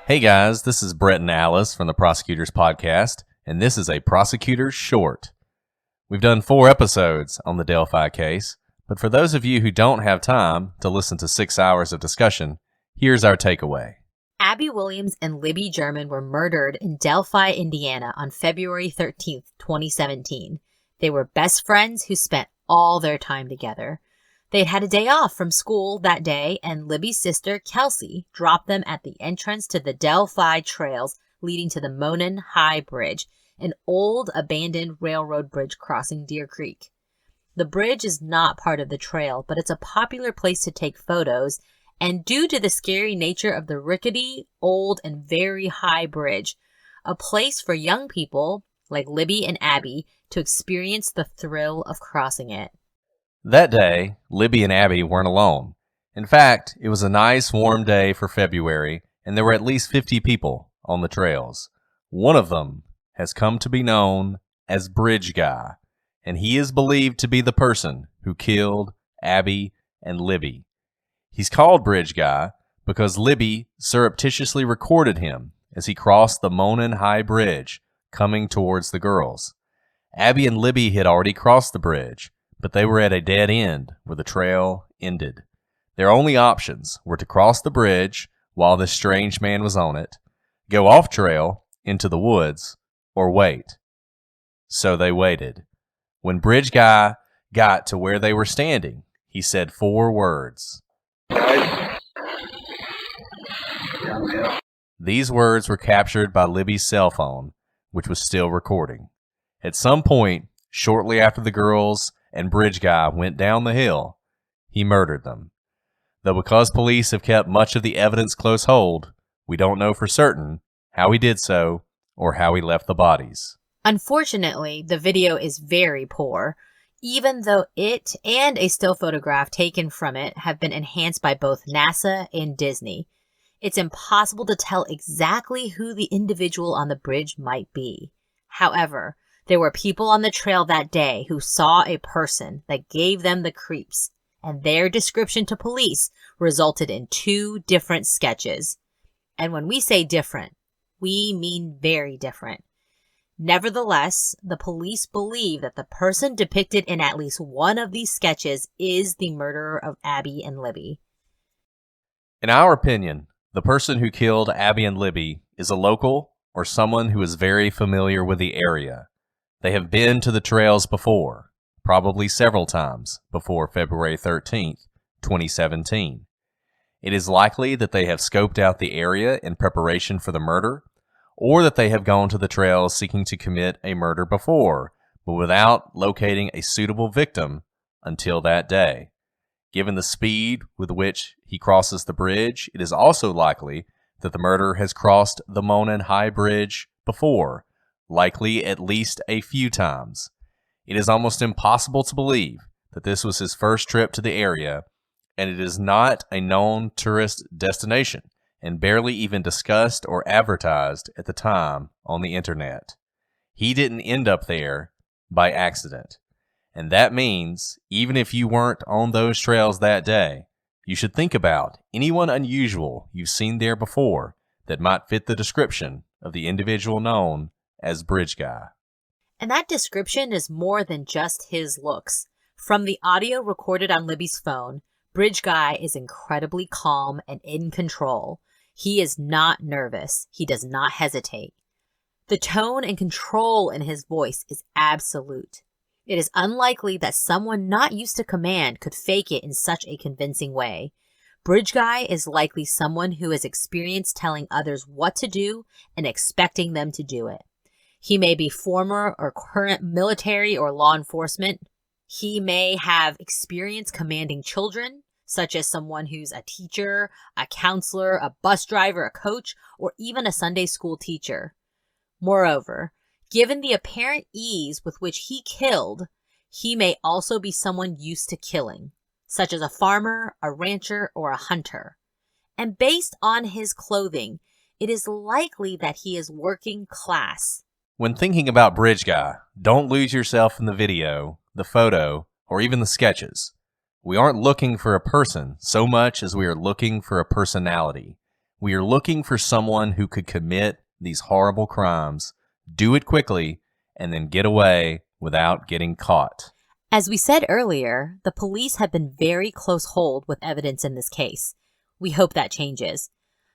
Hey guys, this is Brett and Alice from the Prosecutors podcast, and this is a Prosecutors short. We've done 4 episodes on the Delphi case, but for those of you who don't have time to listen to 6 hours of discussion, here's our takeaway. Abby Williams and Libby German were murdered in Delphi, Indiana on February 13th, 2017. They were best friends who spent all their time together. They'd had a day off from school that day, and Libby's sister, Kelsey, dropped them at the entrance to the Delphi trails leading to the Monon High Bridge, an old abandoned railroad bridge crossing Deer Creek. The bridge is not part of the trail, but it's a popular place to take photos, and due to the scary nature of the rickety, old, and very high bridge, a place for young people like Libby and Abby to experience the thrill of crossing it. That day, Libby and Abby weren't alone. In fact, it was a nice warm day for February, and there were at least 50 people on the trails. One of them has come to be known as Bridge Guy, and he is believed to be the person who killed Abby and Libby. He's called Bridge Guy because Libby surreptitiously recorded him as he crossed the Monon High Bridge, coming towards the girls. Abby and Libby had already crossed the bridge, but they were at a dead end where the trail ended. Their only options were to cross the bridge while this strange man was on it, go off trail into the woods, or wait. So they waited. When Bridge Guy got to where they were standing, he said 4 words. These words were captured by Libby's cell phone, which was still recording. At some point, shortly after the girls and Bridge Guy went down the hill, he murdered them. Though because police have kept much of the evidence close hold, we don't know for certain how he did so or how he left the bodies. Unfortunately, the video is very poor, even though it and a still photograph taken from it have been enhanced by both NASA and Disney. It's impossible to tell exactly who the individual on the bridge might be. However, there were people on the trail that day who saw a person that gave them the creeps, and their description to police resulted in 2 different sketches. And when we say different, we mean very different. Nevertheless, the police believe that the person depicted in at least one of these sketches is the murderer of Abby and Libby. In our opinion, the person who killed Abby and Libby is a local or someone who is very familiar with the area. They have been to the trails before, probably several times before February 13th, 2017. It is likely that they have scoped out the area in preparation for the murder, or that they have gone to the trails seeking to commit a murder before, but without locating a suitable victim until that day. Given the speed with which he crosses the bridge, it is also likely that the murderer has crossed the Monon High Bridge before, likely at least a few times. It is almost impossible to believe that this was his first trip to the area, and it is not a known tourist destination, and barely even discussed or advertised at the time on the internet. He didn't end up there by accident. And that means, even if you weren't on those trails that day, you should think about anyone unusual you've seen there before that might fit the description of the individual known as Bridge Guy. And that description is more than just his looks. From the audio recorded on Libby's phone, Bridge Guy is incredibly calm and in control. He is not nervous. He does not hesitate. The tone and control in his voice is absolute. It is unlikely that someone not used to command could fake it in such a convincing way. Bridge Guy is likely someone who has experienced telling others what to do and expecting them to do it. He may be former or current military or law enforcement. He may have experience commanding children, such as someone who's a teacher, a counselor, a bus driver, a coach, or even a Sunday school teacher. Moreover, given the apparent ease with which he killed, he may also be someone used to killing, such as a farmer, a rancher, or a hunter. And based on his clothing, it is likely that he is working class. When thinking about Bridge Guy, don't lose yourself in the video, the photo, or even the sketches. We aren't looking for a person so much as we are looking for a personality. We are looking for someone who could commit these horrible crimes, do it quickly, and then get away without getting caught. As we said earlier, the police have been very close hold with evidence in this case. We hope that changes.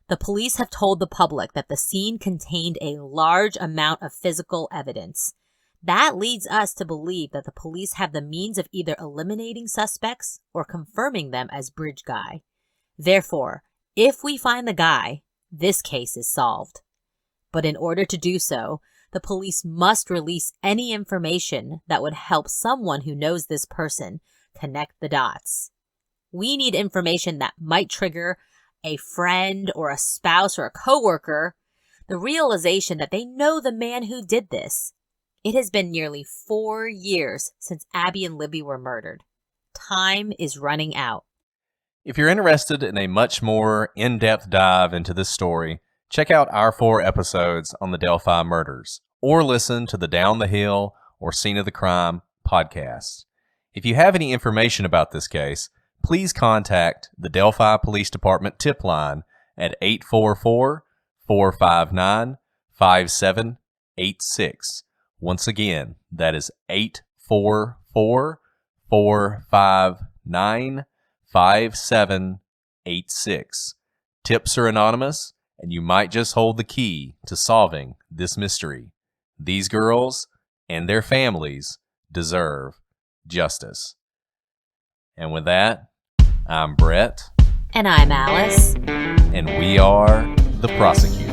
The police have told the public that the scene contained a large amount of physical evidence. That leads us to believe that the police have the means of either eliminating suspects or confirming them as Bridge Guy. Therefore, if we find the guy, this case is solved. But in order to do so, the police must release any information that would help someone who knows this person connect the dots. We need information that might trigger a friend or a spouse or a coworker the realization that they know the man who did this. It has been nearly 4 years since Abby and Libby were murdered. Time is running out. If you're interested in a much more in-depth dive into this story, check out our 4 episodes on the Delphi Murders, or listen to the Down the Hill or Scene of the Crime podcasts. If you have any information about this case, please contact the Delphi Police Department tip line at 844-459-5786. Once again, that is 844-459-5786. Tips are anonymous, and you might just hold the key to solving this mystery. These girls and their families deserve justice. And with that, I'm Brett. And I'm Alice. And we are the Prosecutors.